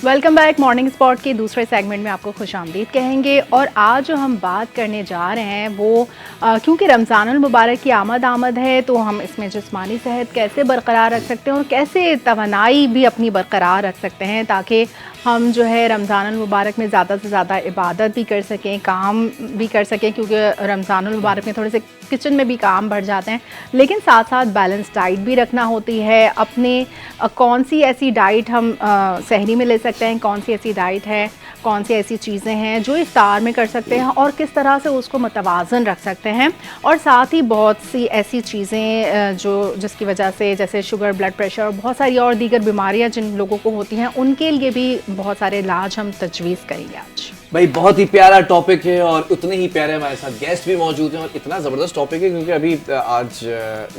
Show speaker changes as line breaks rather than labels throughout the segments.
Welcome back. Morning spot के दूसरे segment में आपको खुशामदीद कहेंगे। और आज जो हम बात करने जा रहे हैं वो क्योंकि रमज़ानुल मुबारक की आमद है, तो हम इसमें जिस्मानी सेहत कैसे बरकरार रख सकते हैं और कैसे तवानाई भी अपनी बरकरार रख सकते हैं ताकि हम जो है रमज़ानुल मुबारक में ज़्यादा से ज़्यादा इबादत भी कर सकें, काम भी कर सकें, क्योंकि रमज़ानुल मुबारक में थोड़े से किचन में भी काम बढ़ जाते हैं, लेकिन साथ साथ बैलेंस डाइट भी रखना होती है। अपने कौन सी ऐसी डाइट हम सहरी में ले सकते हैं, कौन सी ऐसी डाइट है, कौन सी ऐसी चीज़ें हैं जो इफ्तार में कर सकते हैं और किस तरह से उसको मतवाज़न रख सकते हैं। और साथ ही बहुत सी ऐसी चीज़ें जिसकी वजह से जैसे शुगर, ब्लड प्रेशर और बहुत सारी और दीगर बीमारियां जिन लोगों को होती हैं उनके लिए भी बहुत सारे इलाज हम तजवीज़ करेंगे आज।
भाई बहुत ही प्यारा टॉपिक है और उतने ही प्यारे हमारे साथ गेस्ट भी मौजूद हैं और इतना ज़बरदस्त टॉपिक है क्योंकि अभी आज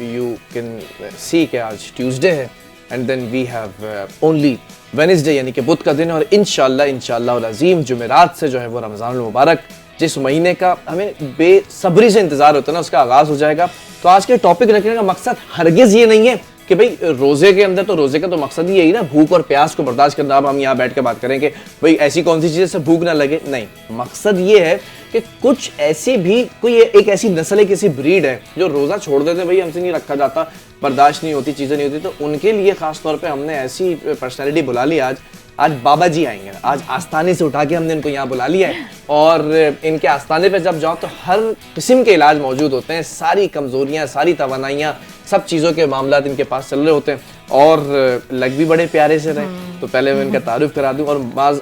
यू कैन सी कि आज ट्यूसडे है and then we have only Wednesday यानी कि बुध का दिन, और इंशाल्लाह अज़ीम जुमेरात से जो है वो रमज़ानुल मुबारक जिस महीने का हमें बेसब्री से इंतज़ार होता है ना उसका आगाज़ हो जाएगा। तो आज के टॉपिक रखने का मकसद हरगिज़ ये नहीं है कि भाई रोजे के अंदर तो रोजे का तो मकसद ही यही ना, भूख और प्यास को बर्दाश्त करना। अब हम यहाँ बैठ के बात करें कि भाई ऐसी कौन सी चीज़ से भूख ना लगे, नहीं, मकसद ये है कि कुछ ऐसी भी कोई एक ऐसी नस्ल है, किसी ब्रीड है जो रोज़ा छोड़ देते, भाई हमसे नहीं रखा जाता, बर्दाश्त नहीं होती, चीज़ें नहीं होती, तो उनके लिए ख़ास तौर पर हमने ऐसी पर्सनैलिटी बुला ली। आज बाबा जी आएंगे, आज आस्थाने से उठा के हमने इनको यहाँ बुला लिया है और इनके आस्थाने पे जब जाओ तो हर किस्म के इलाज मौजूद होते हैं, सारी कमज़ोरियाँ, सारी तवानाइयाँ, सब चीज़ों के मामला इनके पास चल रहे होते हैं और लग भी बड़े प्यारे से रहे। तो पहले मैं इनका तारुफ करा दूं। और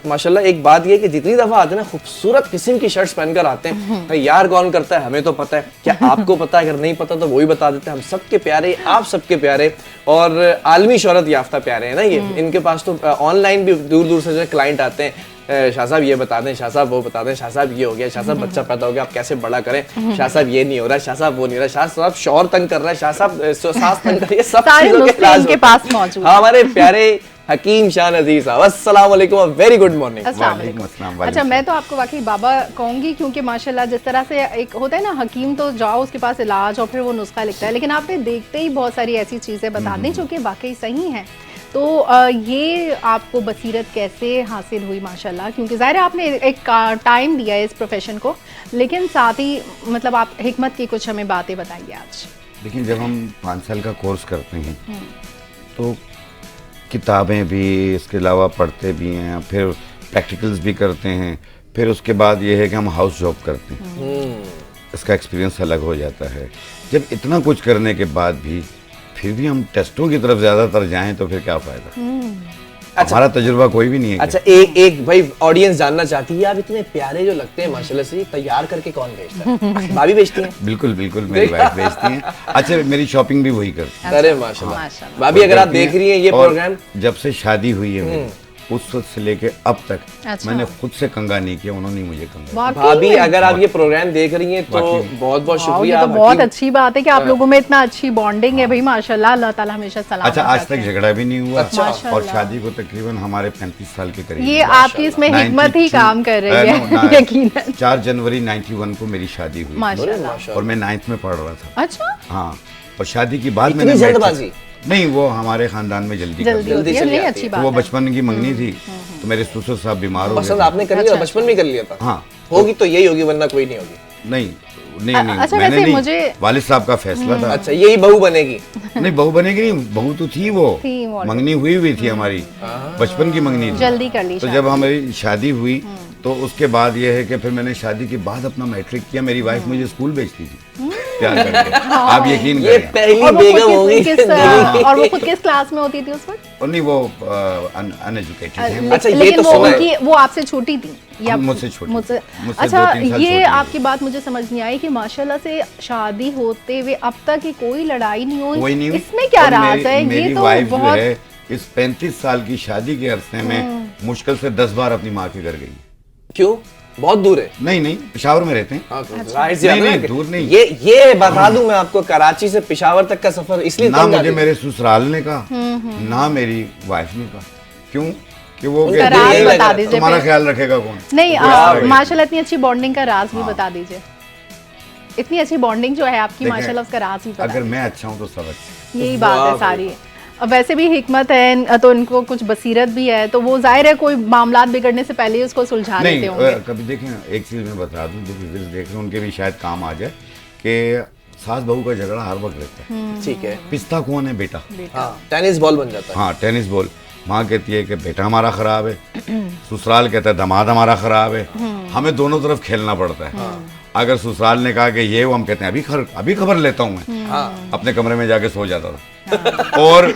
माशाल्लाह एक बात ये कि जितनी दफ़ा आते हैं ना खूबसूरत किस्म की शर्ट्स पहनकर आते हैं। भाई यार कौन करता है, हमें तो पता है, क्या आपको पता है? अगर नहीं पता तो वही बता देते हैं। हम सबके प्यारे, आप सबके प्यारे और आलमी शोहरत याफ्ता प्यारे हैं ना ये। इनके पास तो ऑनलाइन भी दूर दूर से जो क्लाइंट आते हैं, शाह साहब ये बता दें, शाह साहब वो बता दें, शाह साहब ये हो गया, शाह साहब बच्चा पैदा हो गया, आप कैसे बड़ा करें, शाह साहब ये नहीं हो रहा, शाह साहब वो नहीं हो रहा, शाह साहब शौहर तंग कर रहा है, शाह साहब सास तंग कर रही है, सब चीजों के इलाज
इनके पास मौजूद।
हमारे प्यारे हकीम शाह नज़ीर साहब, अस्सलाम वालेकुम, वेरी गुड मॉर्निंग।
अच्छा, मैं तो आपको वाकई बाबा कहूंगी क्योंकि माशाल्लाह जिस तरह से एक होता है ना हकीम, तो जाओ उसके पास इलाज और फिर वो नुस्खा लिखता है, लेकिन आपने देखते ही बहुत सारी ऐसी चीज़ें बता दी जो कि वाकई सही हैं। तो ये आपको बसीरत कैसे हासिल हुई माशाल्लाह, क्योंकि ज़ाहिर है आपने एक टाइम दिया है इस प्रोफेशन को, लेकिन साथ ही मतलब आप हिकमत की कुछ हमें बातें बताइए आज।
देखिए, जब हम 5 साल का कोर्स करते हैं तो किताबें भी इसके अलावा पढ़ते भी हैं, फिर प्रैक्टिकल्स भी करते हैं, फिर उसके बाद ये है कि हम हाउस जॉब करते हैं, इसका एक्सपीरियंस अलग हो जाता है। जब इतना कुछ करने के बाद भी फिर भी हम टेस्टों की तरफ ज्यादातर जाएं तो फिर क्या फायदा।
अच्छा,
हमारा तजुर्बा कोई भी नहीं है।
अच्छा, एक भाई ऑडियंस जानना चाहती है, आप इतने प्यारे जो लगते हैं माशाल्लाह से, तैयार करके कौन भेजता है? भाभी भेजती हैं?
बिल्कुल बिल्कुल, मेरी वाइफ भेजती हैं। अच्छा, मेरी शॉपिंग भी वही करती है।
अरे माशाल्लाह। भाभी अगर आप देख रही हैं ये प्रोग्राम,
जब से शादी हुई है मेरी, उस वक्त से लेके अब तक मैंने खुद से कंगा नहीं किया, उन्होंने मुझे कंगा।
भाभी अगर आप ये प्रोग्राम देख रही हैं तो बहुत बहुत शुक्रिया।
ये तो बहुत अच्छी बात है कि आप लोगों में इतना अच्छी बॉन्डिंग है भाई माशाल्लाह, अल्लाह ताला हमेशा सलामत।
अच्छा, आज तक झगड़ा भी नहीं हुआ। और शादी को तकरीबन हमारे 35 साल के करीब।
ये आपकी इसमें हिकमत ही काम कर रही है यकीनन।
4 जनवरी 91 को मेरी शादी हुई
माशाल्लाह,
और मैं 9th में पढ़ रहा था।
अच्छा,
हाँ, और शादी के बाद मैंने
जल्दबाजी
नहीं, वो हमारे खानदान में जल्दी
नहीं, अच्छी बात है।
वो बचपन की मंगनी थी तो मेरे ससुर साहब बीमार हो गए।
पसंद आपने कर लिया, बचपन में कर लिया था?
हाँ,
होगी तो यही होगी वरना कोई नहीं होगी।
नहीं,
अच्छा,
मैंने नहीं,
मुझे
वालिद साहब का फैसला था।
अच्छा, यही बहू बनेगी?
नहीं, बहू बनेगी नहीं, बहू तो थी, वो मंगनी हुई थी हमारी, बचपन की मंगनी थी,
जल्दी कर ली।
तो जब हमारी शादी हुई तो उसके बाद ये है कि फिर मैंने शादी के बाद अपना मैट्रिक किया। मेरी वाइफ मुझे स्कूल भेजती थी प्यार करके, आप यकीन करें।
ये पहली बेगम होगी।
और वो खुद किस क्लास में होती थी उस वक्त?
और नहीं, वो अनएजुकेटेड है।
अच्छा, ये
लेकिन
तो
वो आपसे छोटी थी या
मुझसे छोटी?
अच्छा, ये आपकी बात मुझे समझ नहीं आई कि माशाल्लाह से शादी होते हुए अब तक की कोई लड़ाई नहीं हुई, इसमें क्या राज है?
मेरी वाइफ जो है इस 35 साल की शादी के अरसे में मुश्किल से 10 बार अपनी माँ के घर गई।
क्यों? बहुत दूर है?
नहीं, पेशावर में रहते हैं।
नहीं,
दूर नहीं।
ये बता दूं मैं आपको, कराची से पेशावर तक का सफर इसलिए
ना मुझे मेरे ससुराल ने कहा, ना मेरी वाइफ ने कहा। क्यों? कि वो
बता दीजिए,
तुम्हारा ख्याल रखेगा कौन?
नहीं, माशाल्लाह इतनी अच्छी बॉन्डिंग का राज भी बता दीजिए। इतनी अच्छी बॉन्डिंग जो है आपकी माशाल्लाह, उसका राज भी बता।
अगर मैं अच्छा हूँ तो सब अच्छा।
यही बात है सारी। वैसे भी हिकमत है तो इनको कुछ बसीरत भी है, तो वो जाहिर है कोई मामलात बिगड़ने से पहले ही उसको सुलझा लेते होंगे।
नहीं, कभी देखें एक चीज़ मैं बता दूं, जो व्यूअर्स देख रहे हैं उनके भी शायद काम आ जाए कि सास बहू का झगड़ा हर वक्त रहता है।
ठीक है।
पिस्ता कौन है? बेटा।
हाँ, टेनिस बॉल बन जाता है।
हाँ, टेनिस बॉल। माँ कहती है कि बेटा हमारा खराब है, ससुराल कहता है दामाद हमारा खराब है। हमें दोनों तरफ खेलना पड़ता है। अगर ससुराल ने कहा कि ये वो, हम कहते हैं अभी खबर लेता हूँ मैं।
हाँ।
अपने कमरे में जाके सो जाता था। और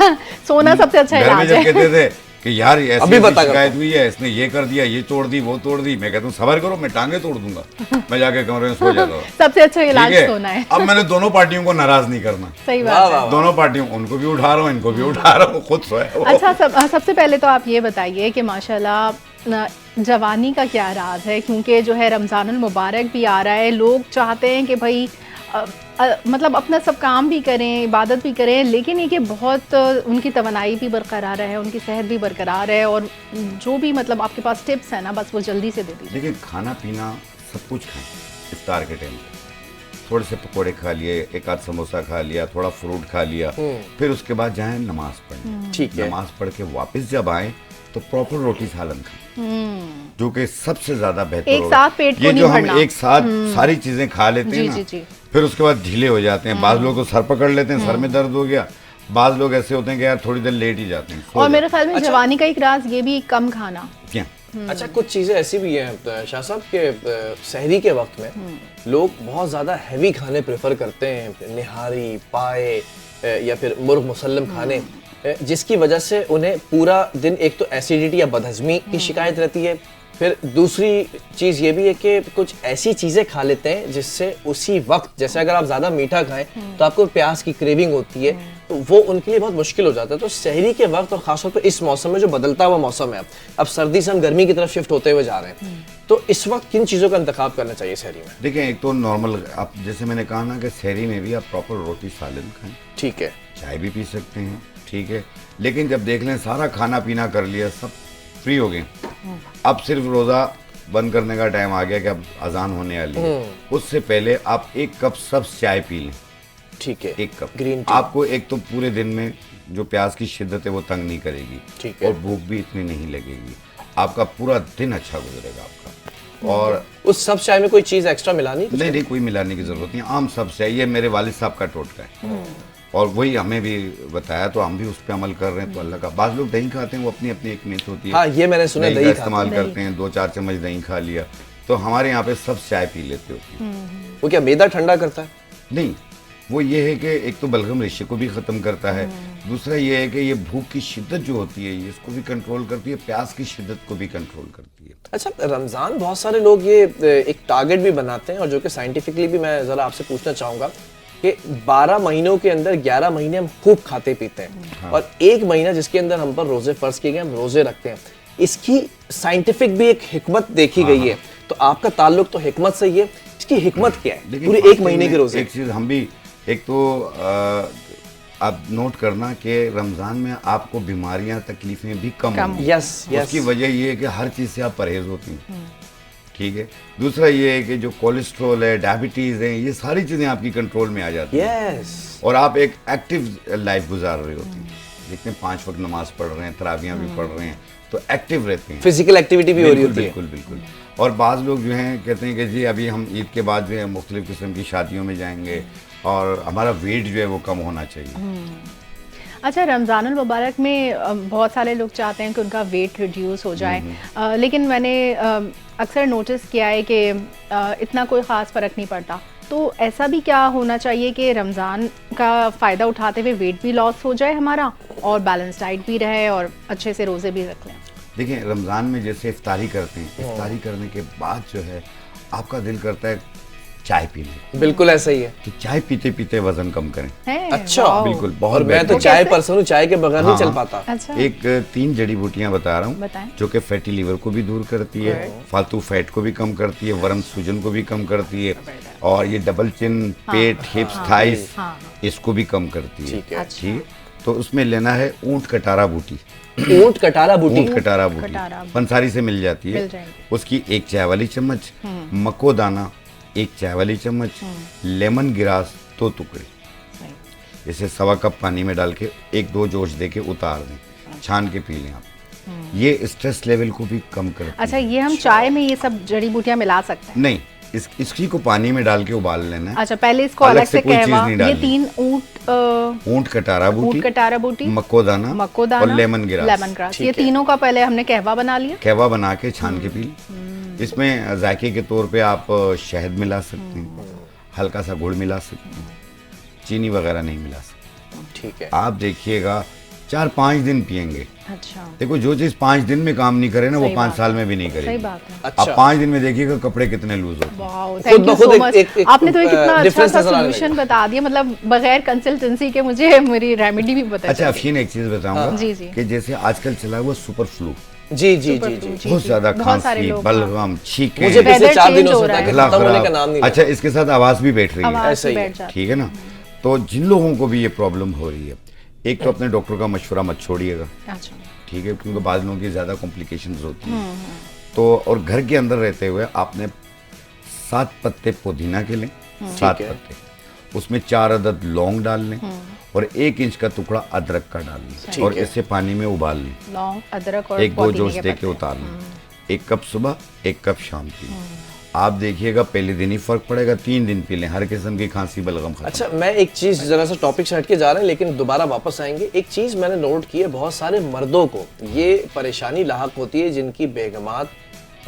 सोना सबसे अच्छा
घर में
इलाज
जब
है।
कहते थे कि यार ऐसी
अभी बता
शिकायत हुई है, इसने ये कर दिया, ये तोड़ दी, वो तोड़ दी, मैं कहता हूँ सबर करो, मैं टांगे तोड़ दूंगा। मैं जाके कमरे में सो जाता हूँ।
सबसे अच्छा इलाज
ठीक
सोना है।
अब मैंने दोनों पार्टियों को नाराज नहीं करना।
सही
वाह,
बात है।
वाह।
दोनों पार्टियों, उनको भी उठा रहा हूँ, इनको भी उठा रहा हूँ, खुद सोया वो।
अच्छा, सबसे पहले तो आप ये बताइए कि माशाल्लाह जवानी का क्या राज है, क्योंकि जो है रमज़ानुल मुबारक भी आ रहा है, लोग चाहते हैं कि भाई मतलब अपना सब काम भी करें, इबादत भी करें, लेकिन ये कि बहुत उनकी तवनाई भी बरकरार है, उनकी सेहत भी बरकरार है, और जो भी मतलब आपके पास टिप्स है ना, बस वो जल्दी से दे दीजिए।
देखिए, खाना पीना सब कुछ खाएं इफ्तार के टाइम पे। थोड़े से पकोड़े खा लिए, एक आध समोसा खा लिया, थोड़ा फ्रूट खा लिया, फिर उसके बाद जाएं नमाज पढ़ने।
ठीक है।
नमाज पढ़ के वापस जब आए तो प्रॉपर रोटी सालन खाएं, जो कि सबसे ज्यादा बेहतर
एक
होगा।
साथ पेट को
ये
नहीं
जो हम
भरना।
एक साथ सारी चीजें खा लेते
जी,
हैं ना,
जी, जी।
फिर उसके बाद ढीले हो जाते हैं। बाज लोग तो सर पकड़ लेते हैं, सर में दर्द हो गया। बाज लोग ऐसे होते हैं कि यार थोड़ी देर लेट ही जाते हैं, सो
और मेरे
जाते
ख्याल में जवानी का एक राज ये भी कम खाना।
हैं। क्या?
अच्छा, कुछ चीज़ें ऐसी भी हैं शाह साहब के सहरी के वक्त में लोग बहुत ज़्यादा हैवी खाने प्रेफर करते हैं, निहारी, पाए या फिर मुर्ग मुसल्लम खाने, जिसकी वजह से उन्हें पूरा दिन एक तो एसिडिटी या बदहजमी की शिकायत रहती है। फिर दूसरी चीज़ ये भी है कि कुछ ऐसी चीज़ें खा लेते हैं जिससे उसी वक्त, जैसे अगर आप ज़्यादा मीठा खाएं तो आपको प्याज की क्रेविंग होती है, तो वो उनके लिए बहुत मुश्किल हो जाता है। तो सहरी के वक्त और ख़ासतौर पर इस मौसम में जो बदलता हुआ मौसम है, अब सर्दी से हम गर्मी की तरफ शिफ्ट होते हुए जा रहे हैं, तो इस वक्त किन चीज़ों का इंतखाब करना चाहिए सहरी में?
देखिए, एक तो नॉर्मल, आप जैसे मैंने कहा ना कि सहरी में भी आप प्रॉपर रोटी सालन खाएं,
ठीक है।
चाय भी पी सकते हैं, ठीक है। लेकिन जब देख लें सारा खाना पीना कर लिया, सब फ्री हो गए, अब सिर्फ रोज़ा बंद करने का टाइम आ गया कि अब अजान होने वाली है, उससे पहले आप एक कप सब्ज चाय पी लें।
ठीक है।
एक कप
ग्रीन टी।
आपको एक तो पूरे दिन में जो प्यास की शिद्दत है वो तंग नहीं करेगी,
ठीक है।
और भूख भी इतनी नहीं लगेगी, आपका पूरा दिन अच्छा गुजरेगा आपका। और
उस सब चाय में कोई चीज़ एक्स्ट्रा मिलानी?
नहीं, कोई मिलाने की जरूरत नहीं, आम सब्ज है। ये मेरे वालिद साहब का टोटका है, और वही हमें भी बताया, तो हम भी उस पर अमल कर रहे हैं। तो अल्लाह का, बाज लोग दही खाते हैं, वो अपनी अपनी एक नीयत होती है।
हाँ, ये मैंने सुना,
दही
दही
का
खाते
इस्तेमाल
हैं।
करते हैं, 2-4 चम्मच दही खा लिया। तो हमारे यहाँ पे सब चाय पी लेते होते हैं।
वो क्या मैदा ठंडा करता है?
नहीं, वो ये है कि एक तो बलगम रेशे को भी ख़त्म करता है, दूसरा ये है कि ये भूख की शिद्दत जो होती है ये इसको भी कंट्रोल करती है, प्यास की शिद्दत को भी कंट्रोल करती है।
अच्छा, रमज़ान बहुत सारे लोग ये एक टारगेट भी बनाते हैं, और जो कि साइंटिफिकली भी मैं ज़रा आपसे पूछना चाहूँगा कि 12 महीनों के अंदर 11 महीने हम खूब खाते पीते हैं, और एक महीना जिसके अंदर हम पर रोज़े फ़र्ज किए गए, हम रोज़े रखते हैं। इसकी साइंटिफिक भी एक हिकमत देखी गई है, तो आपका ताल्लुक तो हिकमत से ही है, इसकी हिकमत क्या है पूरे एक महीने के रोज़े?
एक चीज़ हम भी, एक तो आप नोट करना कि रमज़ान में आपको बीमारियां, तकलीफें भी कम होंगी।
यस,
उसकी वजह ये है कि हर चीज़ से आप परहेज होती हैं, ठीक है। दूसरा ये है कि जो कोलेस्ट्रॉल है, डायबिटीज़ है, ये सारी चीज़ें आपकी कंट्रोल में आ जाती हैं,
यस,
और आप एक एक्टिव लाइफ गुजार रहे होती हैं। जितने 5 वक्त नमाज पढ़ रहे हैं, तरावियाँ भी पढ़ रहे हैं, तो एक्टिव रहते हैं,
फिजिकल एक्टिविटी भी हो रही होती है।
बिल्कुल बिल्कुल। और बाज़ लोग जो हैं कहते हैं कि जी अभी हम ईद के बाद जो है मुख्तलिफ किस्म की शादियों में जाएंगे, और हमारा वेट जो है वो कम होना चाहिए।
अच्छा, रमज़ानुल मुबारक में बहुत सारे लोग चाहते हैं कि उनका वेट रिड्यूस हो जाए, लेकिन मैंने अक्सर नोटिस किया है कि इतना कोई ख़ास फ़र्क नहीं पड़ता। तो ऐसा भी क्या होना चाहिए कि रमज़ान का फ़ायदा उठाते हुए वेट भी लॉस हो जाए हमारा, और बैलेंस डाइट भी रहे, और अच्छे से रोज़े भी रख लें?
देखिए, रमज़ान में जैसे इफ्तारी करते हैं, इफ्तारी करने के बाद जो है आपका दिल करता है चाय पीने,
बिल्कुल ऐसा ही है।
तो चाय पीते पीते वजन कम करें।
अच्छा,
वाओ।
बिल्कुल,
और
बहुत
मैं तो
बेहतरीन।
चाय पर्सन हूँ, चाय के बगैर नहीं
हाँ,
चल
हाँ।
पाता।
अच्छा,
एक 3 जड़ी बूटियां बता रहा
बताएं।
हूँ, जो कि फैटी लीवर को भी दूर करती है, फालतू फैट को भी कम करती है, वर्म सूजन को भी कम करती है, और ये डबल चिन, पेट, हिप्स, थाइस, इसको भी कम करती है,
ठीक है।
ठीक है। तो उसमें लेना है ऊंट कटारा बूटी।
ऊंट कटारा बूटी?
ऊंट कटारा बूटी
कटारा बूटी।
पंसारी से मिल जाती है।
मिल जाएगी।
उसकी 1 चाय वाली चम्मच, मको दाना 1 चाय वाली चम्मच, लेमन ग्रास 2 टुकड़े, इसे 1.25 कप पानी में डाल के 1-2 जोश दे के उतार दें, छान के पी लें आप। ये स्ट्रेस लेवल को भी कम करती है।
अच्छा, ये हम चाय में ये सब जड़ी बूटियां मिला सकते हैं?
नहीं, इसकी को पानी में डाल के उबाल लेना है।
अच्छा, पहले इसको अलग से
कोई चीज
कहवा,
नहीं
ये
डालनी।
3 ऊंट
कटारा बूटी, मक्कोदाना और लेमन ग्रास,
ये तीनों का पहले हमने कहवा बना लिया।
कहवा बना के छान के पी लें। इसमें जायके के तौर पे आप शहद मिला सकते हैं, हल्का सा गुड़ मिला सकते हैं, चीनी वगैरह नहीं मिला सकते।
ठीक है।
आप देखिएगा 4-5 दिन पियेंगे।
अच्छा,
देखो जो चीज 5 दिन में काम नहीं करे ना, वो
सही
5
बात
साल में भी नहीं
सही
करेगी।
बात है।
अच्छा।
आप 5 दिन में देखिएगा कपड़े कितने लूज होते हैं।
वाओ,
खुद
थैंक यू
ब खुद
सो मच।
एक
आपने तो एक कितना अच्छा
difference
सा
नजर आने
सॉल्यूशन बता दिया, मतलब बगैर कंसल्टेंसी के मुझे मेरी रेमेडी भी पता
अच्छा
चली।
अफीन, एक चीज बताऊंगा
जी, जी।
कि जैसे आजकल चला हुआ सुपर फ्लू,
जी जी
सुपर
जी
फ्लू,
जी।
जी,
बहुत
जी।
ज्यादा
बहुत सारे
खांसी,
लोग,
बलगम, छींके,
मुझे पिछले
Weather
4
change
दिनों
हो
से
रहा
था कि
है।
गला
खत्म होने का
खराब।
नाम नहीं
अच्छा, इसके साथ आवाज भी बैठ रही है।
आवाज
ऐसा
भी
ही है।
बैठ जाती
ठीक है ना। तो जिन लोगों को भी ये प्रॉब्लम हो रही है, एक तो अपने डॉक्टर का मशवरा मत छोड़िएगा,
है। अच्छा,
ठीक है, क्योंकि बाद लोगों की ज्यादा कॉम्प्लिकेशंस होती हैं। तो और घर के अंदर रहते हुए आपने 7 पत्ते पुदीना के लें, 7
ठीक है।
पत्ते, उसमें 4 अदद लौंग डाल लें और 1 इंच का टुकड़ा अदरक का डाल लें
ठीक
और
है।
इसे पानी में उबाल लें।
लौंग, अदरक और
1-2
पुदीने
जोश
के
दे
पत्ते।
के उतार लें। 1 कप सुबह, 1 कप शाम पी लें। आप देखिएगा पहले दिन ही फर्क पड़ेगा, 3 दिन पी लें, हर किस्म की खांसी बलगम खत्म।
अच्छा, मैं एक चीज जरा सा टॉपिक से हट के जा रहे हैं लेकिन दोबारा वापस आएंगे। एक चीज मैंने नोट की है, बहुत सारे मर्दों को ये परेशानी लाहक होती है जिनकी बेगमात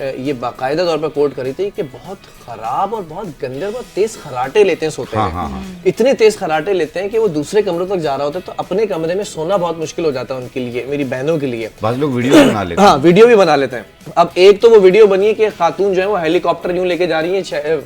ये बाकायदा तौर पर कोट करी थी कि बहुत खराब और बहुत गंदे और बहुत तेज खराटे लेते हैं सोते
हाँ,
हैं।
हाँ, हाँ।
इतने तेज खराटे लेते हैं कि वो दूसरे कमरों तक जा रहा होता है तो अपने कमरे में सोना बहुत मुश्किल हो जाता है उनके लिए, मेरी बहनों के लिए।
बाद लोग वीडियो बना लेते हैं।
हाँ, वीडियो भी बना लेते हैं। अब एक तो वो वीडियो बनी है कि खातून जो है वो हेलीकॉप्टर यूं लेके जा रही है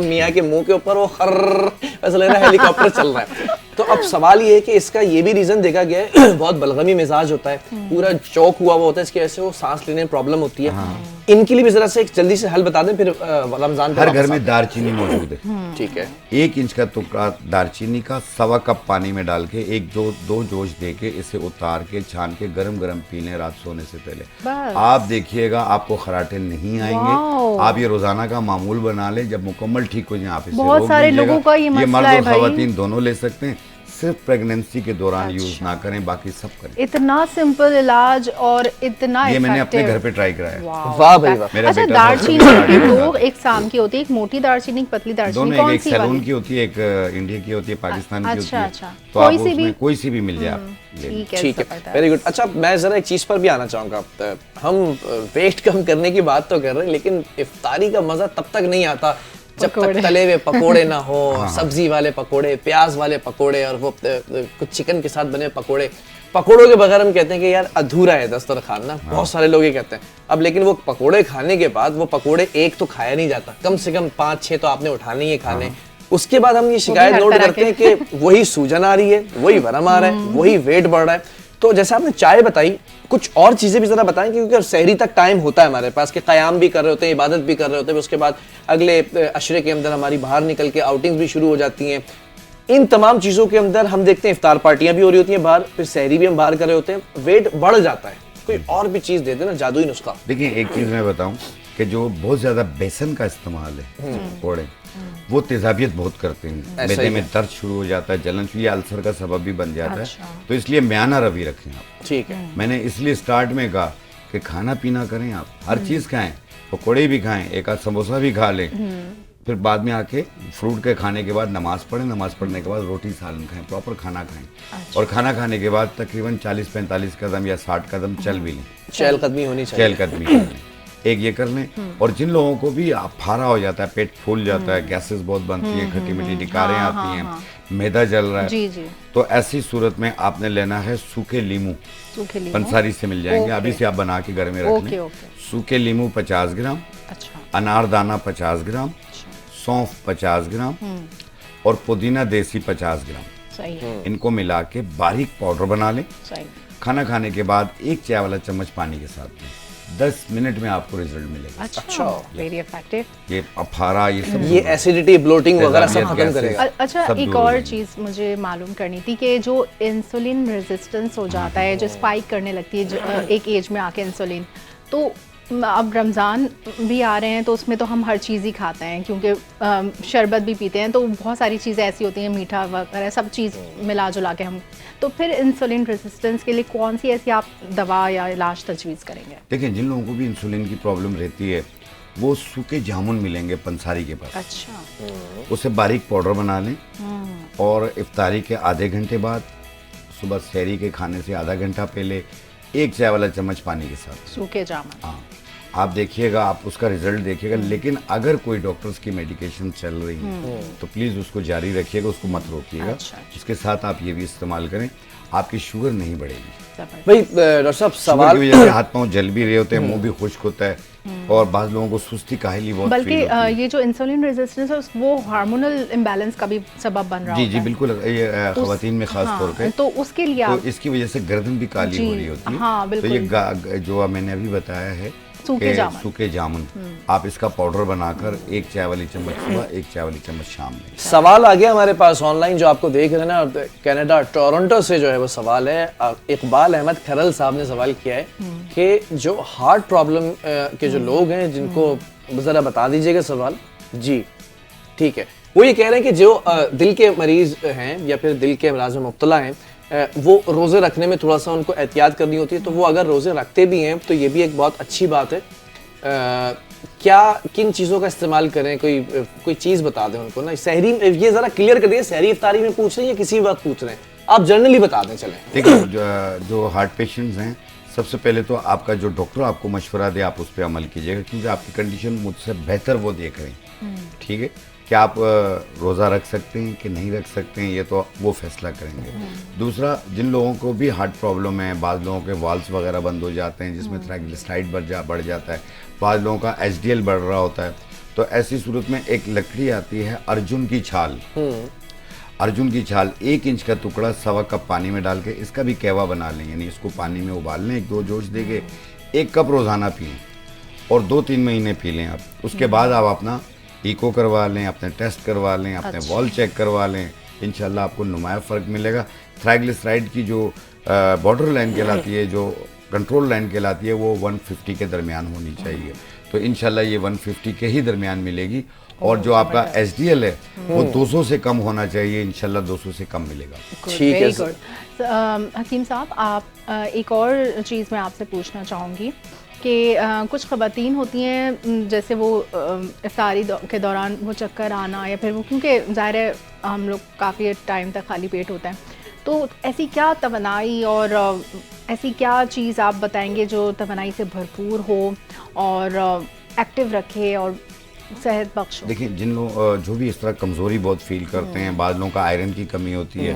मियाँ के मुंह के ऊपर, वो खर्र ऐसा लग रहा है हेलीकॉप्टर चल रहा है। तो अब सवाल ये है कि इसका ये भी रीजन देखा गया है बहुत बलगमी मिजाज होता है, पूरा चौक हुआ हुआ होता है, इसकी वजह से वो सांस लेने में प्रॉब्लम होती है। इनके लिए भी जरा से एक जल्दी से हल बता दें, फिर रमजान पे
हर
वापस
घर में
आते
दालचीनी मौजूद है।
हैं। ठीक है।
1 इंच का टुकड़ा दालचीनी का 1.25 कप पानी में डाल के 1-2 जोश दे के इसे उतार के छान के गरम गरम पी लें रात सोने से पहले।
बस।
आप देखिएगा आपको खराटे नहीं
वाओ।
आएंगे। आप ये रोजाना का मामूल बना लें, जब मुकम्मल ठीक हो जाए आप इसे
बहुत
रोक
सारे
दीजिएगा।
लोगों का ये मसला
मर्द
है
और
भाई।
खवातीन दोनों ले सकते हैं, सिर्फ प्रेगनेंसी के दौरान यूज
अच्छा।
ना करें, बाकी सब करें।
इतना सिंपल इलाज और इतना
ये मैंने अपने
effective।
घर पे ट्राई कराया।
वाओ,
वाह भाई वाह।
मेरा
अच्छा,
बेटा
दालचीनी
सबसे बड़ा
दो एक शाम की होती है, एक मोटी दालचीनी, एक पतली दालचीनी,
दोनों
कौन
एक
सी
सैलून
वाली?
की होती है, एक इंडिया की होती है, पाकिस्तान की होती
अच्छा,
है।
अच्छा।
तो आप
कोई सी
उसमें
भी?
कोई सी भी मिल जाए आप ले लें।
ठीक है,
ठीक है,
सब पता
वेरी गुड। अच्छा, मैं जरा एक चीज पर भी आना चाहूंगा। हम वेट कम करने की बात तो कर रहे हैं लेकिन इफ्तारी का मजा तब तक नहीं आता जब तक
पकोड़े।
तले हुए पकोड़े ना हो, सब्जी वाले पकोड़े, प्याज वाले पकोड़े और वो कुछ चिकन के साथ बने पकोड़े। पकोड़ों के बगैर हम कहते हैं कि यार अधूरा है दस्तरखान ना, बहुत सारे लोग ये कहते हैं। अब लेकिन वो पकोड़े खाने के बाद वो पकोड़े एक तो खाया नहीं जाता, कम से कम 5-6 तो आपने उठाने ही है खाने। उसके बाद हम ये शिकायत
हर
नोट
तरह
करते हैं कि वही सूजन आ रही है, वही वरम आ रहा है, वही वेट बढ़ रहा है। तो जैसे आपने चाय बताई, कुछ और चीजें भी जरा बताएं क्योंकि सहरी तक टाइम होता है हमारे पास कि क़याम भी कर रहे होते हैं, इबादत भी कर रहे होते हैं, उसके बाद अगले अशरे के अंदर हमारी बाहर निकल के आउटिंग्स भी शुरू हो जाती हैं। इन तमाम चीज़ों के अंदर हम देखते हैं इफ्तार पार्टियां भी हो रही होती हैं बाहर, फिर सहरी भी हम बाहर कर रहे होते हैं, वेट बढ़ जाता है। कोई और भी चीज़ दे देना, जादुई नुस्खा।
देखिए एक चीज मैं बताऊं कि जो बहुत ज्यादा बेसन का इस्तेमाल है पकौड़े, वो तेजाबियत बहुत करते हैं,
ऐसा
मैदे
ही
में
है।
दर्द शुरू हो जाता है, जलन शुरू, ये अल्सर का सबब भी बन जाता
अच्छा।
है। तो इसलिए म्याना रवि रखें आप।
ठीक है।
मैंने इसलिए स्टार्ट में कहा कि खाना पीना करें आप, हर चीज खाएं, पकौड़े भी खाएं, एक आध समोसा भी खा लें, फिर बाद में आके फ्रूट के खाने के बाद नमाज पढ़ें, नमाज पढ़ने के बाद रोटी सालन खाएं, प्रॉपर खाना खाएं। और खाना खाने के बाद तकरीबन 40-45 कदम या 60 कदम चल भी लें,
चहलकदमी होनी चाहिए।
चहलकदमी कर लें, एक ये कर लें। और जिन लोगों को भी फारा हो जाता है, पेट फूल जाता है, गैसेस बहुत बनती हैं, खट्टी मीठी डिकारें आती हैं, मैदा जल रहा है,
जी जी,
तो ऐसी सूरत में आपने लेना है सूखे लीमू,
सूखे लीमू।
पंसारी से मिल जाएंगे, अभी से आप बना के घर में रख
ओके,
लें।
ओके।
सूखे लीमू 50 ग्राम,
अच्छा,
अनारदाना 50 ग्राम, सौंफ 50 ग्राम और पुदीना देसी 50 ग्राम,
सही है,
इनको मिला के बारीक पाउडर बना लें।
सही।
खाना खाने के बाद 1 चाय वाला चम्मच पानी के साथ लें, 10 मिनट में आपको रिजल्ट मिलेगा।
अच्छा, वेरी इफेक्टिव।
ये अफारा, ये सब
ये एसिडिटी, ब्लोटिंग वगैरह सब
तेजाबियत,
खत्म
गैसेस।
करेगा।
अच्छा,
सब
एक
दूर हो
और
जाएंगे।
चीज़ मुझे मालूम करनी थी कि जो इंसुलिन रेजिस्टेंस हो जाता है, जो स्पाइक करने लगती है एक एज में आके इंसुलिन, तो अब रमज़ान भी आ रहे हैं तो उसमें तो हम हर चीज़ ही खाते हैं, क्योंकि शरबत भी पीते हैं, तो बहुत सारी चीज़ें ऐसी होती हैं, मीठा वगैरह सब चीज़ मिला जुला के हम, तो फिर इंसुलिन रेजिस्टेंस के लिए कौन सी ऐसी आप दवा या इलाज तजवीज़ करेंगे?
देखिए, जिन लोगों को भी इंसुलिन की प्रॉब्लम रहती है वो सूखे जामुन मिलेंगे पंसारी के पास,
अच्छा,
उसे बारीक पाउडर बना लें और इफ्तारी के आधे घंटे बाद सुबह सहरी के खाने से आधा घंटा पहले 1 चाय वाला चम्मच पानी के साथ।
सूखे जामुन।
हाँ, आप देखिएगा, आप उसका रिजल्ट देखिएगा। लेकिन अगर कोई डॉक्टर्स की मेडिकेशन चल रही है तो प्लीज़ उसको जारी रखिएगा, उसको मत रोकिएगा।
अच्छा।
इसके साथ आप ये भी इस्तेमाल करें, आपकी शुगर नहीं बढ़ेगी।
भाई डॉक्टर साहब
शुगर
सवाल
की वजह से हाथ पांव जल भी रहे होते हैं, मुंह भी खुश्क होता है और बाज़ लोगों को सुस्ती काहली बहुत
बल्कि
फील होती है।
ये जो इंसुलिन रेजिस्टेंस है वो हार्मोनल इम्बैलेंस का भी सबब बन रहा
जी
होता
जी
है।
बिल्कुल, ये खवातीन में खास
हाँ,
तौर पे
तो उसके लिए
तो
आप
इसकी वजह से गर्दन भी काली
जी,
हो रही होती है।
हाँ,
तो ये जो मैंने अभी बताया है
सूखे
कि
जामुन।
सूखे जामुन, आप इसका पाउडर बनाकर 1 चाय वाली चम्मच सुबह, 1 चाय वाली चम्मच शाम में।
सवाल आ गया हमारे पास ऑनलाइन जो आपको देख रहे हैं ना, कनाडा टोरंटो से जो है वो सवाल है। इकबाल अहमद खरल साहब ने सवाल किया है कि जो हार्ट प्रॉब्लम के जो लोग हैं जिनको जरा बता दीजिएगा सवाल। जी ठीक है, वो ये कह रहे हैं कि जो दिल के मरीज हैं या फिर दिल के अमराज में मुब्तला हैं, वो रोज़े रखने में थोड़ा सा उनको एहतियात करनी होती है, तो वो अगर रोज़े रखते भी हैं तो ये भी एक बहुत अच्छी बात है। क्या किन चीज़ों का इस्तेमाल करें, कोई चीज़ बता दें उनको ना। सहरी ये ज़रा क्लियर कर दिए, सहरी इफ्तारी में पूछ रहे हैं या किसी बात पूछ रहे हैं, आप जनरली बता दें। चलें,
देखिए, जो हार्ट पेशेंट्स हैं, सबसे पहले तो आपका जो डॉक्टर आपको मशवरा दे आप उस पर अमल कीजिएगा, क्योंकि आपकी कंडीशन मुझसे बेहतर वो देख रहे हैं। ठीक है, क्या आप रोज़ा रख सकते हैं कि नहीं रख सकते हैं, ये तो वो फैसला करेंगे। दूसरा, जिन लोगों को भी हार्ट प्रॉब्लम है, बाद लोगों के वाल्व्स वगैरह बंद हो जाते हैं जिसमें ट्राइग्लिसराइड बढ़ जाता है, बाद लोगों का HDL बढ़ रहा होता है, तो ऐसी सूरत में एक लकड़ी आती है अर्जुन की छाल। अर्जुन की छाल 1 इंच का टुकड़ा 1.25 कप पानी में डाल के इसका भी कहवा बना लें, यानी इसको पानी में उबाल लें, 1-2 जोश देके 1 कप रोज़ाना पिएं और 2-3 महीने पी लें आप। उसके बाद आप अपना इको करवा लें, अपने टेस्ट करवा लें, अपने वॉल चेक करवा लें, इंशाल्लाह आपको नुमाया फ़र्क मिलेगा। ट्राइग्लिसराइड की जो बॉर्डर लाइन कहलाती है, जो कंट्रोल लाइन कहलाती है, वो 150 के दरमियान होनी चाहिए, तो इंशाल्लाह ये 150 के ही दरमियान मिलेगी। और जो आपका HDL है वो 200 से कम होना चाहिए, इंशाल्लाह 200 से कम मिलेगा।
ठीक है।
हकीम साहब, आप एक और चीज़ मैं आपसे पूछना चाहूँगी कि कुछ ख़वातीन होती हैं, जैसे वो इफ्तारी के दौरान वो चक्कर आना, या फिर वो, क्योंकि ज़ाहिर है हम लोग काफ़ी टाइम तक खाली पेट होता है, तो ऐसी क्या तवनाई और ऐसी क्या चीज़ आप बताएंगे जो तवनाई से भरपूर हो और एक्टिव रखे और सेहत बख्श हो?
देखिए, जिन लोग जो भी इस तरह कमज़ोरी बहुत फील करते हैं, बाद लोगों का आयरन की कमी होती है,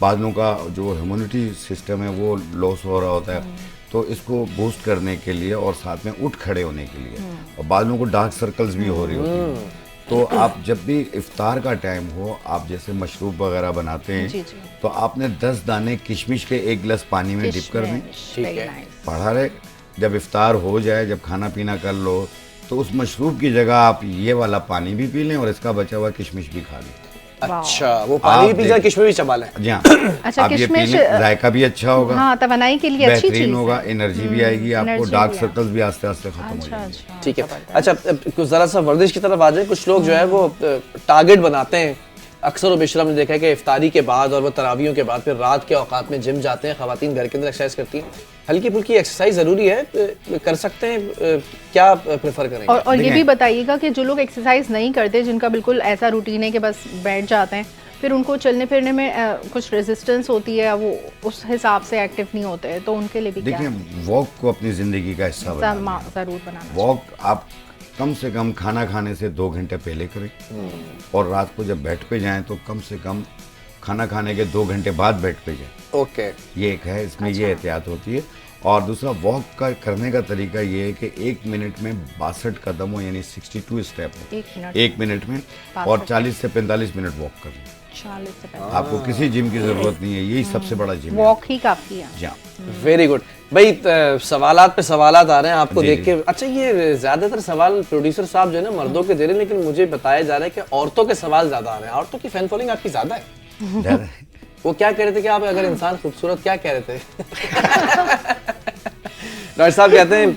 बाद लोगों का जो इम्यूनिटी सिस्टम है वो लॉस हो रहा होता है, तो इसको बूस्ट करने के लिए और साथ में उठ खड़े होने के लिए, और बाद लोगों को डार्क सर्कल्स भी हो रही होती हैं, तो आप जब भी इफ्तार का टाइम हो, आप जैसे मशरूब वगैरह बनाते हैं,
जी, जी।
तो आपने 10 दाने किशमिश के 1 गिलास पानी में डिप कर दें।
ठीक है।
पढ़ा रहे, जब इफ्तार हो जाए, जब खाना पीना कर लो, तो उस मशरूब की जगह आप ये वाला पानी भी पी लें और इसका बचा हुआ किशमिश भी खा लें।
अच्छा, वो पानी भी पी जाए, किशमिश भी चबा लें।
जी हाँ,
अच्छा,
आप ये पी
किशमिश
लें, जायका भी अच्छा होगा,
हाँ, तवनाई के लिए अच्छी चीज़
बेहतरीन
है।
होगा, एनर्जी भी आएगी आपको,
एनर्जी
डार्क
भी
सर्कल्स भी आस्ते आस्ते खत्म हो
अच्छा,
जाएंगे।
अच्छा,
ठीक है।
ज़बरदस्त।
अच्छा, कुछ ज़रा सा वर्जिश की तरफ आ जाए। कुछ लोग जो है वो टारगेट बनाते हैं, अक्सर बेशर हमने देखा है कि इफ्तारी के बाद और वो तरावियों के बाद फिर रात के औकात में जिम जाते हैं, ख़वातीन घर के अंदर एक्सरसाइज करती हैं। हल्की फुल्की एक्सरसाइज ज़रूरी है, कर सकते हैं, क्या प्रेफर करेंगे?
और ये
देखें।
भी बताइएगा कि जो लोग एक्सरसाइज नहीं करते, जिनका बिल्कुल ऐसा रूटीन है कि बस बैठ जाते हैं, फिर उनको चलने फिरने में कुछ रेजिस्टेंस होती है, वो उस हिसाब से एक्टिव नहीं होते हैं, तो उनके लिए भी क्या
देखिए, वॉक को अपनी ज़िंदगी का हिस्सा बनाना,
ज़रूर बनाना
वॉक आप कम से कम खाना खाने से 2 घंटे पहले करें, और रात को जब बेड पे जाएं तो कम से कम खाना खाने के 2 घंटे बाद बेड पे जाएं।
ओके।
ये एक है, इसमें ये एहतियात होती है। और दूसरा, वॉक का करने का तरीका ये है कि 1 मिनट में 62 कदम हो, यानी 62 स्टेप हो 1 मिनट में, और 40 से 45 मिनट वॉक कर लें।
40 से 45
आपको किसी जिम की ज़रूरत नहीं है, यही सबसे बड़ा जिम है।
वॉक ही काफ़ी है।
जी हाँ।
वेरी गुड भाई। सवालात पे सवालात आ रहे हैं आपको
जी,
देख
जी।
के। अच्छा, ये ज्यादातर सवाल प्रोड्यूसर साहब जो है ना मर्दों के दे रहे हैं, लेकिन मुझे बताया जा रहा है कि औरतों के सवाल ज्यादा आ रहे हैं। औरतों की फैन फॉलोइंग आपकी ज्यादा है।
डर है।
वो क्या कह रहे थे कि आप अगर इंसान खूबसूरत, क्या कह रहे थे? डॉक्टर साहब कहते हैं,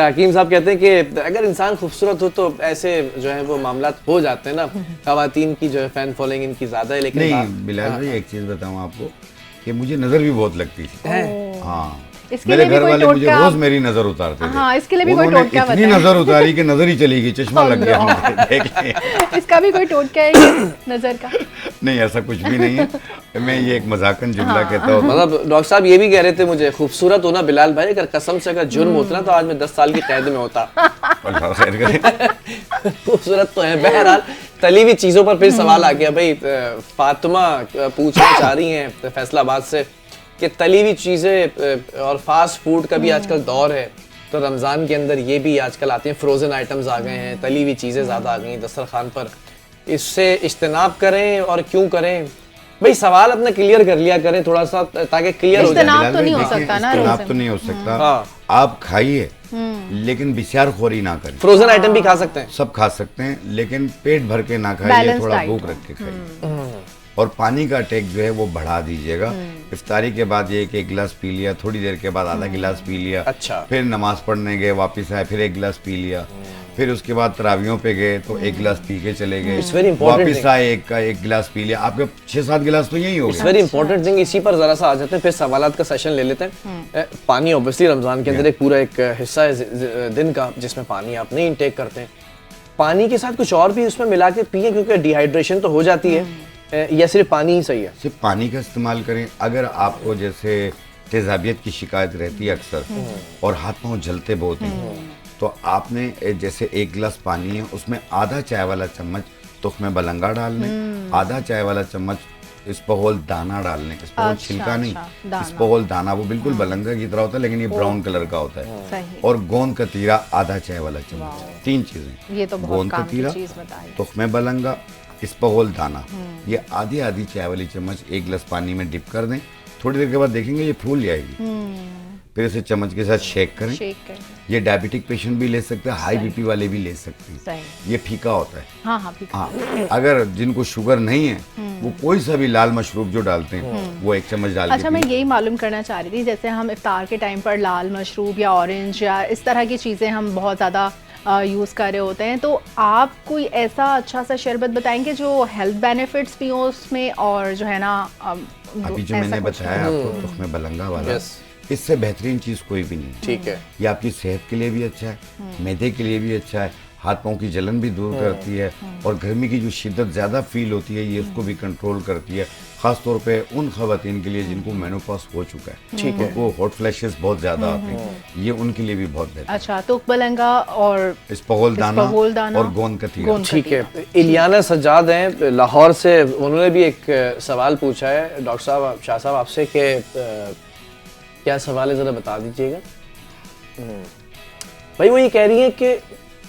हकीम साहब कहते हैं कि अगर इंसान खूबसूरत हो तो ऐसे जो है वो मामलात हो जाते हैं ना, खवातीन की जो है फैन फॉलोइंग इनकी ज्यादा है, लेकिन
नहीं बिलाल भाई, एक चीज बताऊं आपको कि मुझे नजर भी बहुत लगती थी। हाँ,
इसके
मेरे
लिए भी
घर
कोई
वाले मुझे
टोटका-
रोज मेरी नजर उतारते थे।
हाँ, इसके लिए भी कोई
उन्होंने
टोटका
इतनी
बताएं।
नजर उतारी कि नजर ही चली गई, चश्मा लग गया मुझे, देख लिया।
इसका भी कोई टोटका है क्या नजर का?
नहीं, ऐसा कुछ भी नहीं है, मैं ये एक मजाकन जुमला कहता हूँ।
मतलब डॉक्टर साहब ये भी कह रहे थे मुझे, खूबसूरत होना बिलाल भाई अगर कसम से अगर जुर्म होता ना तो आज मैं 10 साल की कैद में होता।
अल्लाह खैर करे।
खूबसूरत तो है। बहरहाल तली हुई चीजों पर फिर सवाल आ गया भाई। फातिमा पूछना चाह रही हैं फैसलाबाद से कि तली हुई चीजें और फास्ट फूड का भी आजकल दौर है, तो रमजान के अंदर ये भी आजकल आती हैं, फ्रोजन आइटम्स आ गए हैं, तली हुई चीजें ज्यादा आ गई हैं दस्तरखान पर, इससे इज्तनाब करें और क्यों करें? भाई सवाल अपना क्लियर कर लिया करें थोड़ा सा, ताकि क्लियर हो जाए।
इज्तनाब
बिलाल
तो
भाई,
नहीं हो
देखिए,
सकता ना
इज्तनाब
रोज़े
तो नहीं हो सकता।
हाँ।
आप खाइए लेकिन बिस्यारखोरी ना करें।
फ्रोजन आइटम भी खा सकते हैं।
सब खा सकते हैं लेकिन पेट भर के ना खाइए,
Balanced
थोड़ा
diet
भूख रख के खाइए। और पानी का टेक जो है वो बढ़ा दीजिएगा। इफ्तारी के बाद ये कि एक गिलास पी लिया, थोड़ी देर के बाद आधा गिलास पी लिया,
अच्छा।
फिर नमाज पढ़ने गए, वापस आए, फिर एक गिलास पी लिया, फिर उसके बाद तरावियों पे गए तो एक गिलास पी के चले गए,
It's very important
वापस
thing.
आए एक गिलास पी लिया, आपके 6-7 गिलास तो यही हो
इट्स
गए।
Very important thing. इसी पर जरा सा आ जाते हैं, फिर सवालात का सेशन ले लेते हैं। पानी ऑब्वियसली रमजान के अंदर एक पूरा एक हिस्सा है दिन का जिसमें पानी आप नहीं इंटेक करते हैं। पानी के साथ कुछ और भी उसमें मिला के पिए, क्योंकि डिहाइड्रेशन तो हो जाती है, या सिर्फ पानी ही सही है?
सिर्फ पानी का इस्तेमाल करें। अगर आपको जैसे तेजाबियत की शिकायत रहती है अक्सर और हाथ पांव जलते बहुत हैं, तो आपने जैसे एक गिलास पानी है उसमें आधा चाय वाला चम्मच तुख्मे बलंगा डालने, आधा चाय वाला चम्मच इस्पहोल दाना डालने। इस्पहोल
अच्छा,
छिलका नहीं,
दाना।
इस्पहोल दाना, वो बिल्कुल बलंगा की तरह होता है लेकिन ये ब्राउन कलर का होता है।
सही।
और गोंद का तीरा आधा चाय वाला चम्मच, 3 चीजें।
ये तो बहुत
गोंद का
काम की
तीरा,
चीज बताई।
तुख्मे बलंगा, इस्पहोल दाना, ये आधी आधी चाय वाली चम्मच एक गिलास पानी में डिप कर दें। थोड़ी देर के बाद देखेंगे ये फूल जाएगी। फिर इसे चम्मच के साथ शेक करें।
शेक कर
ये डायबिटिक पेशेंट भी ले सकते हैं, हाई बीपी वाले भी ले सकते हैं।
सही।
ये फीका होता है।
हाँ हाँ ठीक।
हाँ, अगर जिनको शुगर नहीं है वो कोई सा भी लाल मशरूब जो डालते हैं वो एक चम्मच डाल
अच्छा,
के
मैं
पिएं।
यही मालूम करना चाह रही थी, जैसे हम इफ्तार के टाइम पर लाल मशरूब या ऑरेंज या इस तरह की चीज़ें हम बहुत ज़्यादा यूज़ कर रहे होते हैं, तो आप कोई ऐसा अच्छा सा शरबत बताएंगे जो हेल्थ बेनिफिट्स भी हो उसमें, और जो है ना
अभी जो
ऐसा
मैंने
कुछ-
बताया आपको तुख्मे बलंगा वाला,
Yes.
इससे बेहतरीन चीज कोई भी नहीं।
ठीक है।
ये आपकी सेहत के लिए भी अच्छा है, मैदे के लिए भी अच्छा है, हाथ पाँव की जलन भी दूर करती है, और गर्मी की जो शिद्दत ज़्यादा फील होती है ये उसको भी कंट्रोल करती है, खास तौर पे उन खवातीन के लिए जिनको मेनोपॉज हो चुका है,
ठीक है।
उनको हॉट फ्लैशेस बहुत ज़्यादा आते हैं, ये उनके लिए भी बहुत बेहतर
अच्छा, तो बलंगा और
है। इस्पहोल दाना
दाना
और गोंद का तीरा।
गोंद का
ठीक है।
तीरा।
इलियाना सज्जाद हैं लाहौर से, उन्होंने भी एक सवाल पूछा है डॉक्टर साहब, शाह साहब आपसे कि क्या सवाल है ज़रा बता दीजिएगा। भाई वो ये कह रही है कि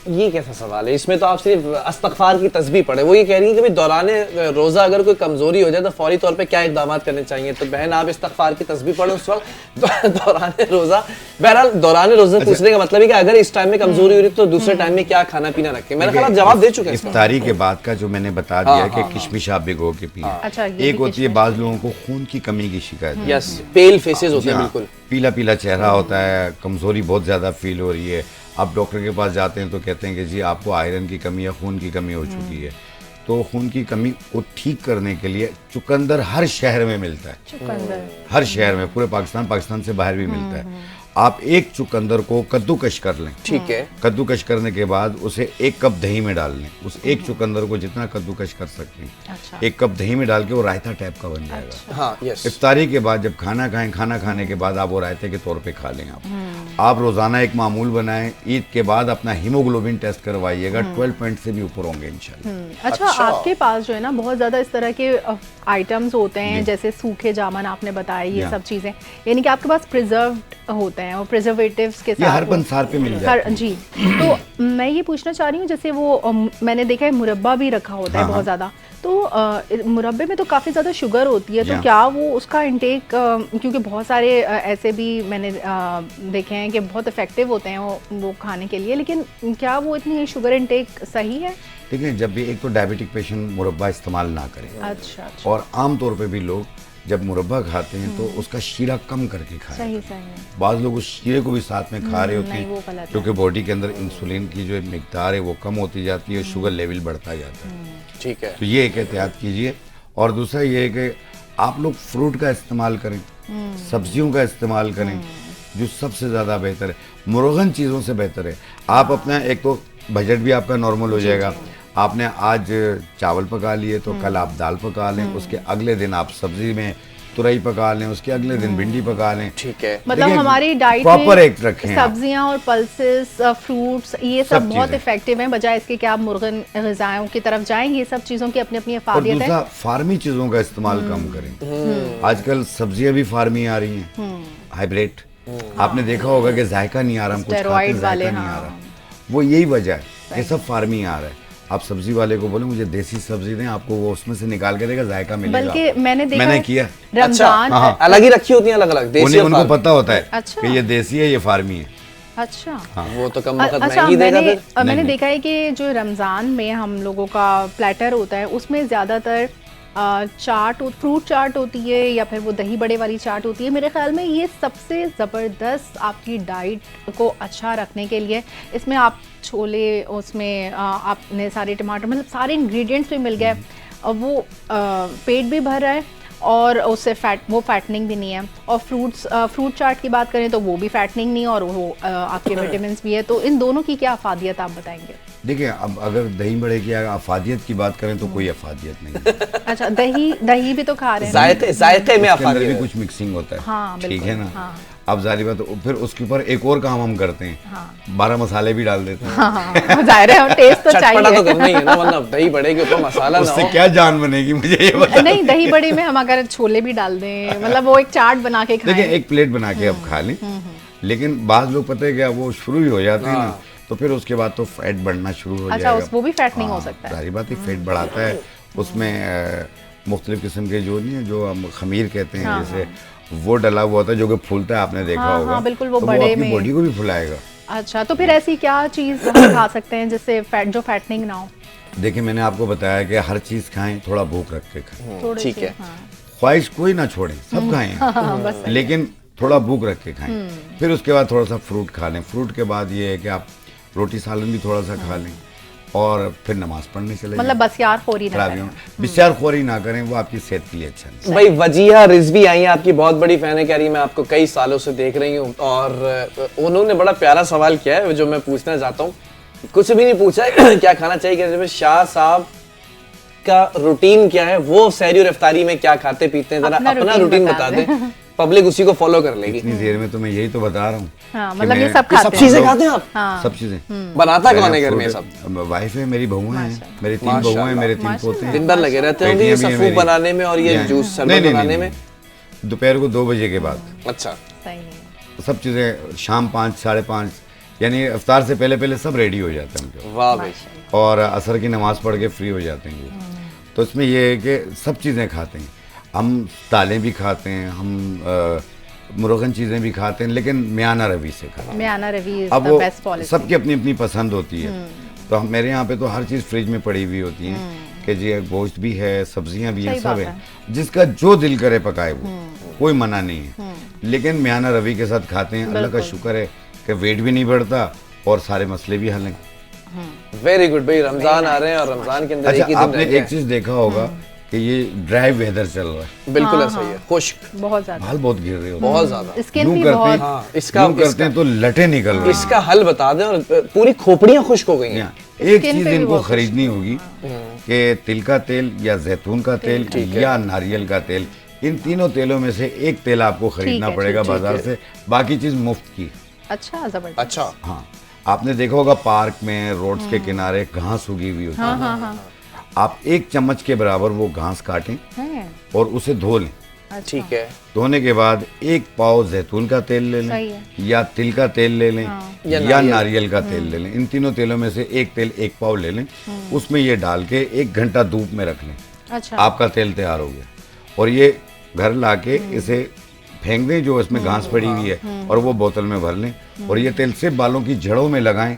ये कैसा सवाल है, इसमें तो आप सिर्फ अस्तगफार की तस्बीह पढ़े। वो ये कह रही है कि भाई दौराने रोज़ा अगर कोई कमज़ोरी हो जाए तो फौरी तौर पे क्या इक़दाम करने चाहिए? तो बहन आप इस्तगफार की तस्बीह पढ़ो उस वक्त दौराने रोज़ा। बहरहाल दौराने रोज़ा पूछने का मतलब है कि अगर इस टाइम में कमज़ोरी हो रही तो दूसरे टाइम में क्या खाना पीना रखें? मेरे ख्याल आप जवाब दे चुके हैं इसका।
इफ्तारी के बाद का जो मैंने बता दिया कि किशमिश आप भिगो के पिए।
अच्छा, ये
एक
भी
होती है बाज़ लोगों को खून की कमी की शिकायत है।
यस, पेल फेसेस होते हैं
हाँ,
बिल्कुल।
पीला पीला चेहरा होता है, कमजोरी बहुत ज्यादा फील हो रही है, आप डॉक्टर के पास जाते हैं तो कहते हैं कि जी आपको आयरन की कमी या खून की कमी हो चुकी है। तो खून की कमी को ठीक करने के लिए चुकंदर हर शहर में मिलता है,
चुकंदर।
हर शहर में, पूरे पाकिस्तान से बाहर भी मिलता है। आप एक चुकंदर को कद्दूकश कर लें।
ठीक है।
कद्दूकश करने के बाद उसे 1 कप दही में डाल लें। उस एक चुकंदर को जितना कद्दूकश कर सकते हैं,
अच्छा।
1 कप दही में डाल के वो रायता टाइप का बन जाएगा।
हाँ, यस।
इफ्तारी के बाद जब खाना खाएं, खाना खाने के बाद आप वो रायते के तौर पे खा लें। आप रोजाना एक मामूल बनाएं। ईद के बाद अपना हीमोग्लोबिन टेस्ट करवाइएगा, 12 पॉइंट से भी ऊपर होंगे इंशाल्लाह।
अच्छा, आपके पास जो है ना बहुत ज़्यादा इस तरह के आइटम्स होते हैं, जैसे सूखे जामन आपने बताया, ये
या।
सब चीज़ें, यानी कि आपके पास प्रिजर्व्ड होते हैं और प्रिजर्वेटिव्स के साथ
ये हर
वो-
पंसार पे मिल जाते हैं।
जी। तो मैं ये पूछना चाह रही हूँ, जैसे वो मैंने देखा है मुरब्बा भी रखा होता है
हाँ,
बहुत ज़्यादा, तो मुरब्बे में तो काफ़ी ज़्यादा शुगर होती है, तो
या।
क्या वो उसका इंटेक, क्योंकि बहुत सारे ऐसे भी मैंने देखे हैं कि बहुत इफ़ेक्टिव होते हैं वो खाने के लिए, लेकिन क्या वो इतनी शुगर इंटेक सही है?
देखिए, जब भी एक तो डायबिटिक पेशेंट मुरब्बा इस्तेमाल ना करें,
अच्छा अच्छा।
और आम तौर पे भी लोग जब मुरब्बा खाते हैं तो उसका शीरा कम करके खाएं।
सही सही।
बाद लोग उस शीरे को भी साथ में खा रहे होते
नहीं, वो
हैं
गलत है।
क्योंकि बॉडी के अंदर इंसुलिन की जो मिकदार है वो कम होती जाती है, शुगर लेवल बढ़ता जाता है।
ठीक है।
तो ये एक एहतियात कीजिए। और दूसरा ये है कि आप लोग फ्रूट का इस्तेमाल करें, सब्जियों का इस्तेमाल करें, जो सबसे ज़्यादा बेहतर है। मुर्गन चीज़ों से बेहतर है। आप अपना एक तो बजट भी आपका नॉर्मल हो जाएगा। आपने आज चावल पका लिए तो कल आप दाल पका लें, उसके अगले दिन आप सब्जी में तुरई पका लें, उसके अगले दिन भिंडी पका लें।
ठीक है।
मतलब
देखिए,
हमारी डाइट
प्रॉपर
में
एक रखें आप।
सब्जियां और पल्सेस, फ्रूट्स, ये सब
सब
बहुत
चीज़ें।
इफेक्टिव हैं, बजाय इसके कि आप मुर्गन ग़िज़ाओं की तरफ जाएं। ये सब चीज़ों की अपनी अपनी
और
अफादियत है।
दूसरा फार्मी चीज़ों का इस्तेमाल कम करें। आजकल सब्जियां भी फार्मी आ रही हैं, हाइब्रिड। आपने देखा होगा कि जायका नहीं आ रहा, हम कुछ खाते हैं
स्टेरॉइड वाले,
जायका नहीं आ
हाँ।
रहा। वो यही वजह है, ये सब फार्मी आ रहा है। आप सब्जी वाले को बोले मुझे देसी सब्जी दें, आपको वो उसमें से निकाल के देगा, जायका मिलेगा।
बल्कि मैंने देखा
मैंने
है,
किया।
रमजान।
हाँ,
अलग ही रखी होती हैं, अलग अलग देसी और
उनको
फार्मी।
पता होता है
अच्छा।
कि ये देसी है, ये फार्मी है।
अच्छा।
वो तो कम वक्त
अच्छा,
महंगी देगा फिर।
मैंने
नहीं।
देखा है कि जो रमज़ान में हम लोगों का प्लेटर होता है उसमें ज़्यादातर चाट, फ्रूट चाट होती है या फिर वो दही बड़े वाली चाट होती है। मेरे ख्याल में ये सबसे ज़बरदस्त आपकी डाइट को अच्छा रखने के लिए, इसमें आप छोले, उसमें आपने सारे टमाटर, मतलब सारे इंग्रेडिएंट्स भी मिल गए, वो पेट भी भर रहा है और उससे वो फैटनिंग भी नहीं है। और फ्रूट चाट की बात करें तो वो भी फैटनिंग नहीं, और वो आपके विटामिन भी है। तो इन दोनों की क्या अफादियत आप बताएंगे?
देखिए, अब अगर दही बड़े की अफादियत की बात करें तो कोई अफादियत नहीं है।
अच्छा, दही भी तो खा रहे हैं।
जायके में
उसके अंदर भी
अफादियत है।
कुछ मिक्सिंग होता है।
हाँ,
ठीक
बिल्कुल,
है ना।
हाँ।
अब जारी बात, फिर उसके ऊपर एक और काम हम करते हैं,
हाँ।
12 मसाले भी डाल देते हैं।
हाँ, जाहिर है, टेस्ट तो
चटपटा तो
चाहिए।
करना ही है ना, वरना दही बड़े के ऊपर मसाला ना
उससे
हो।
क्या जान बनेगी मुझे ये बता।
नहीं, दही बड़े में हम अगर छोले भी डाल दें, मतलब वो एक चाट बना के
देखिए,
खाएं।
एक प्लेट बना के आप खा लें, लेकिन बाज लोग पता है क्या, वो शुरू ही हो जाते हैं ना, तो फिर उसके बाद तो फैट बढ़ना शुरू हो
अच्छा,
जाएगा।
वो भी फैटनिंग हो
हाँ,
सकता है।
सारी बात ही फैट बढ़ाता है। उसमें मुख्तलिफ किस्म के जो नहीं है, जो हम खमीर कहते हैं,
हाँ,
जैसे वो डला हुआ होता है जो कि फूलता है, आपने देखा
हाँ,
होगा।
हाँ, बिल्कुल, वो
तो
बड़े
अपनी
में।
बॉडी को भी फुलाएगा।
अच्छा, तो फिर ऐसी क्या चीज़ हम खा सकते हैं जिससे जो फैटनिंग ना हो?
देखिए, मैंने आपको बताया कि हर चीज़ खाएं, थोड़ा भूख रख के खाएं।
थोड़ी
ठीक
सी,
है।
हाँ।
ख्वाहिश कोई ना छोड़ें, सब खाएं,
बस
लेकिन थोड़ा भूख रख के खाएं। फिर उसके बाद थोड़ा सा फ्रूट खा लें। फ्रूट के बाद ये है कि आप रोटी सालन भी थोड़ा सा खा लें और फिर नमाज पढ़ने चले
मतलब बसियारखोरी ना
खराबियों
करें।
बिस्यारखोरी ना करें, वो आपकी सेहत के लिए अच्छा नहीं।
भाई वजीहा रिजवी आई हैं, आपकी बहुत बड़ी फैन है, कह रही है मैं आपको कई सालों से देख रही हूँ, और उन्होंने बड़ा प्यारा सवाल किया है जो मैं पूछना चाहता हूँ। कुछ भी नहीं पूछा है क्या खाना चाहिए, कहते हैं शाह साहब का रूटीन क्या है, वो सहरी और इफ्तारी में क्या खाते पीते हैं, जरा अपना रूटीन बता दें, पब्लिक उसी को फॉलो कर लेगी।
इतनी देर में तो मैं यही तो बता रहा हूँ।
हाँ,
कि
मतलब ये
मैं-
सब
ये
खाते
सब
हैं।
चीजें खाते हैं आप?
हाँ।
सब चीजें
बनाता कौन है घर में ये सब?
वाइफ है, मेरी बहुएं हैं, मेरी 3 बहुएं हैं, मेरे 3 पोते हैं।
दिन भर लगे रहते होंगे ये
बेटियां भी हैं
सफूफ
मेरी।
बनाने में और ये
नहीं,
जूस शरबत
नहीं, नहीं,
बनाने
नहीं,
में।
दोपहर को 2 बजे के बाद
अच्छा,
सही है।
सब चीज़ें, शाम 5 साढ़े 5, यानी इफ्तार से पहले पहले सब रेडी हो जाते हैं उनके,
वाह भाई।
और असर की नमाज पढ़ के फ्री हो जाते हैं वो। तो इसमें ये है कि सब चीज़ें खाते हैं हम, दालें भी खाते हैं हम, मुर्गन चीज़ें भी खाते हैं, लेकिन म्याना रवि से खाते हैं।
म्याना रवि इज
अब
द
वो
बेस्ट पॉलिसी।
सबकी अपनी अपनी पसंद होती है। तो मेरे यहाँ पे तो हर चीज़ फ्रिज में पड़ी हुई होती है कि जी गोश्त भी है, सब्जियां भी हैं,
सही
सब
बात
है, जिसका जो दिल करे पकाए वो, कोई मना नहीं है। लेकिन म्याना रवि के साथ खाते हैं, अल्लाह का शुक्र है कि वेट भी नहीं बढ़ता और सारे मसले भी हल हैं।
वेरी गुड भाई। रमजान आ रहे हैं और रमजान के अंदर एक ही
अच्छा,
दिन
आपने
रह गया
एक चीज़ देखा होगा कि ये ड्राई वेदर चल रहा है,
बिल्कुल ऐसा ही है, खुश्क,
बहुत ज्यादा।
बाल बहुत गिर रहे होते हैं।
बहुत ज्यादा।
स्किन
यूं
भी
करते
बहुत।
हाँ,
हैं,
इसका
यूं करते हैं तो लटे निकल रही हैं।
इसका हल बता दें, और पूरी खोपड़ियां खुश्क हो गई हैं।
यहाँ एक
स्किन
चीज
पे भी
इनको
बहुत
खरीदनी होगी कि तिल का तेल या जैतून का तेल या नारियल का तेल, इन तीनों तेलों में से एक तेल आपको खरीदना
ठीक है,
पड़ेगा
ठीक है।
बाजार से, बाकी चीज मुफ्त की।
अच्छा, जबरदस्त।
अच्छा,
हाँ, आपने देखा होगा पार्क में रोड्स के किनारे घास उगी हुई होती
हाँ,
है,
हाँ, हाँ।
आप 1 चम्मच के बराबर वो घास काटें
है।
और उसे धो लें।
अच्छा,
ठीक है।
धोने के बाद 1 पाव जैतून का तेल ले
सही
लें
है।
या तिल का तेल ले लें
या
या नारियल का तेल ले लें। इन तीनों तेलों में से एक तेल 1 पाव ले लें, उसमें ये डाल के 1 घंटा धूप में रख लें,
अच्छा।
आपका तेल तैयार हो गया। और ये घर लाके इसे फेंक दें जो इसमें घास पड़ी हुई है, और वो बोतल में भर लें, और ये तेल सिर्फ बालों की जड़ों में लगाएं।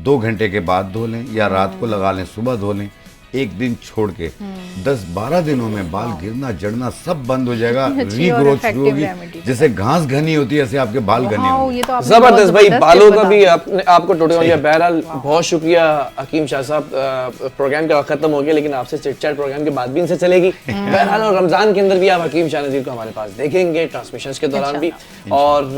2 घंटे के बाद धो लें या रात को लगा लें, सुबह धो लें। एक दिन छोड़ के 10-12 दिनों में बाल गिरना जड़ना सब बंद हो जाएगा,
अच्छी और
रीग्रोथ शुरू
effective
होगी।
remedy।
जैसे घास घनी होती है ऐसे आपके बाल घने
वाओ,
होंगे।
ये तो आपने
जबरदस्त
बहुत
भाई,
जबरदस्त
बालों
tip
का
बता
भी आपको टोटल लिया। बहरहाल बहुत शुक्रिया हकीम शाह साहब, प्रोग्राम का खत्म हो गया लेकिन आपसे चिट चैट प्रोग्राम के बाद भी इनसे चलेगी। बहरहाल और रमजान के अंदर भी आप हकीम शाह नज़ीर को हमारे पास देखेंगे ट्रांसमिशंस के दौरान भी। और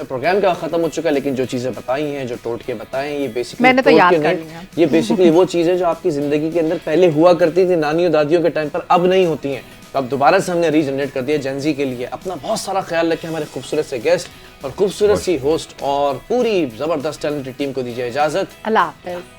प्रोग्राम का खत्म हो चुका, लेकिन जो चीज़ें बताई हैं, जो टोटके बताए हैं, ये बेसिकली
मैंने तो याद कर लिया।
ये बेसिकली वो चीज़ें जो आपकी ज़िंदगी के अंदर पहले हुआ करती थी नानियों दादियों के टाइम पर, अब नहीं होती हैं। तो अब दोबारा से हमने रीजनरेट कर दिया जेंजी के लिए। अपना बहुत सारा ख्याल रखें, हमारे खूबसूरत से गेस्ट और खूबसूरत सी होस्ट और पूरी ज़बरदस्त टैलेंटेड टीम को दीजिए इजाज़त।
अल्लाह हाफ़िज़।